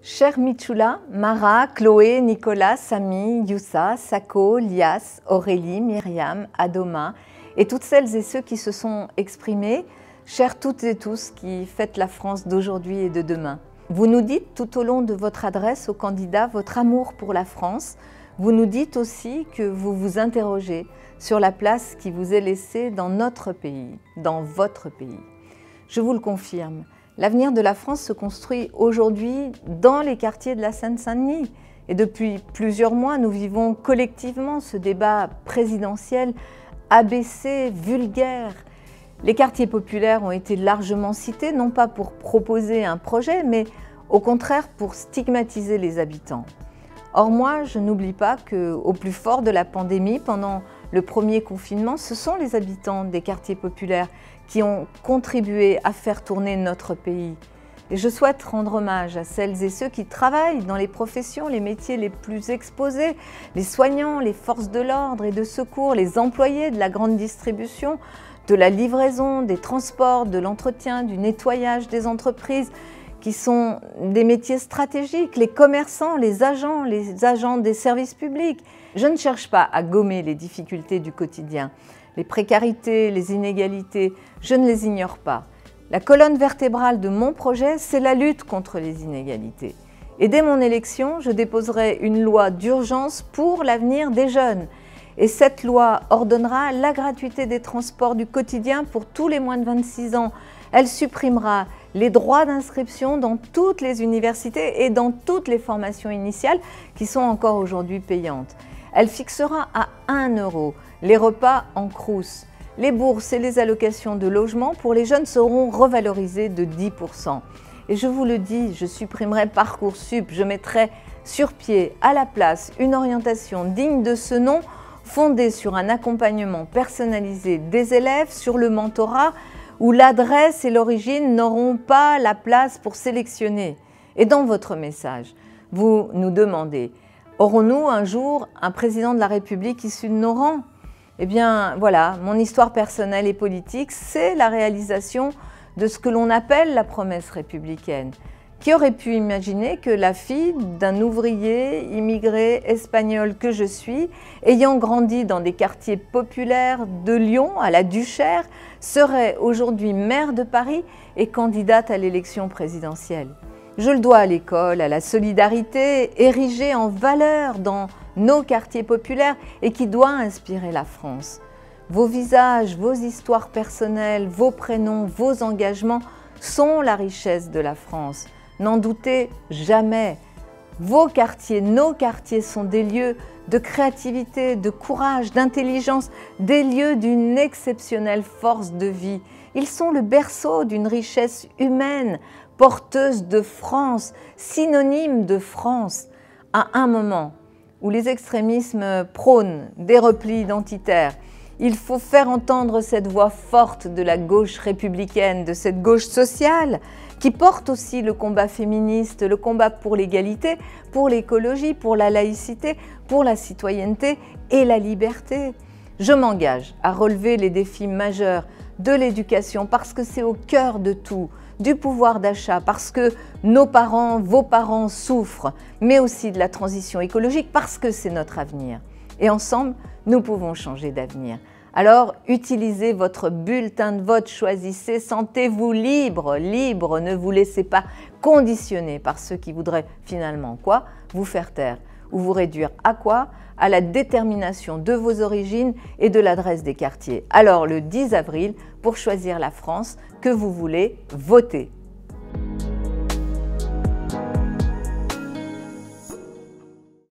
Chers Michoula, Mara, Chloé, Nicolas, Samy, Youssa, Sako, Lias, Aurélie, Myriam, Adoma et toutes celles et ceux qui se sont exprimés, chers toutes et tous qui fêtent la France d'aujourd'hui et de demain. Vous nous dites tout au long de votre adresse aux candidats votre amour pour la France. Vous nous dites aussi que vous vous interrogez sur la place qui vous est laissée dans notre pays, dans votre pays. Je vous le confirme, l'avenir de la France se construit aujourd'hui dans les quartiers de la Seine-Saint-Denis. Et depuis plusieurs mois, nous vivons collectivement ce débat présidentiel abaissé, vulgaire. Les quartiers populaires ont été largement cités, non pas pour proposer un projet, mais au contraire pour stigmatiser les habitants. Or moi, je n'oublie pas qu'au plus fort de la pandémie, pendant le premier confinement, ce sont les habitants des quartiers populaires qui ont contribué à faire tourner notre pays. Et je souhaite rendre hommage à celles et ceux qui travaillent dans les professions, les métiers les plus exposés, les soignants, les forces de l'ordre et de secours, les employés de la grande distribution, de la livraison, des transports, de l'entretien, du nettoyage des entreprises, qui sont des métiers stratégiques, les commerçants, les agents des services publics. Je ne cherche pas à gommer les difficultés du quotidien, les précarités, les inégalités, je ne les ignore pas. La colonne vertébrale de mon projet, c'est la lutte contre les inégalités. Et dès mon élection, je déposerai une loi d'urgence pour l'avenir des jeunes. Et cette loi ordonnera la gratuité des transports du quotidien pour tous les moins de 26 ans. Elle supprimera les droits d'inscription dans toutes les universités et dans toutes les formations initiales qui sont encore aujourd'hui payantes. Elle fixera à 1 € les repas en crous. Les bourses et les allocations de logement pour les jeunes seront revalorisées de 10%. Et je vous le dis, je supprimerai Parcoursup, je mettrai sur pied à la place une orientation digne de ce nom, fondée sur un accompagnement personnalisé des élèves, sur le mentorat, où l'adresse et l'origine n'auront pas la place pour sélectionner. Et dans votre message, vous nous demandez, aurons-nous un jour un président de la République issu de nos rangs? Eh bien voilà, mon histoire personnelle et politique, c'est la réalisation de ce que l'on appelle la promesse républicaine. Qui aurait pu imaginer que la fille d'un ouvrier immigré espagnol que je suis, ayant grandi dans des quartiers populaires de Lyon à la Duchère, serait aujourd'hui maire de Paris et candidate à l'élection présidentielle? Je le dois à l'école, à la solidarité érigée en valeur dans nos quartiers populaires et qui doit inspirer la France. Vos visages, vos histoires personnelles, vos prénoms, vos engagements sont la richesse de la France. N'en doutez jamais. Vos quartiers, nos quartiers sont des lieux de créativité, de courage, d'intelligence, des lieux d'une exceptionnelle force de vie. Ils sont le berceau d'une richesse humaine, porteuse de France, synonyme de France. À un moment où les extrémismes prônent des replis identitaires, il faut faire entendre cette voix forte de la gauche républicaine, de cette gauche sociale, qui porte aussi le combat féministe, le combat pour l'égalité, pour l'écologie, pour la laïcité, pour la citoyenneté et la liberté. Je m'engage à relever les défis majeurs de l'éducation parce que c'est au cœur de tout, du pouvoir d'achat, parce que nos parents, vos parents souffrent, mais aussi de la transition écologique parce que c'est notre avenir. Et ensemble, nous pouvons changer d'avenir. Alors, utilisez votre bulletin de vote, choisissez, sentez-vous libre, libre, ne vous laissez pas conditionner par ceux qui voudraient finalement quoi? Vous faire taire ou vous réduire à quoi? À la détermination de vos origines et de l'adresse des quartiers. Alors, le 10 avril, pour choisir la France que vous voulez, votez.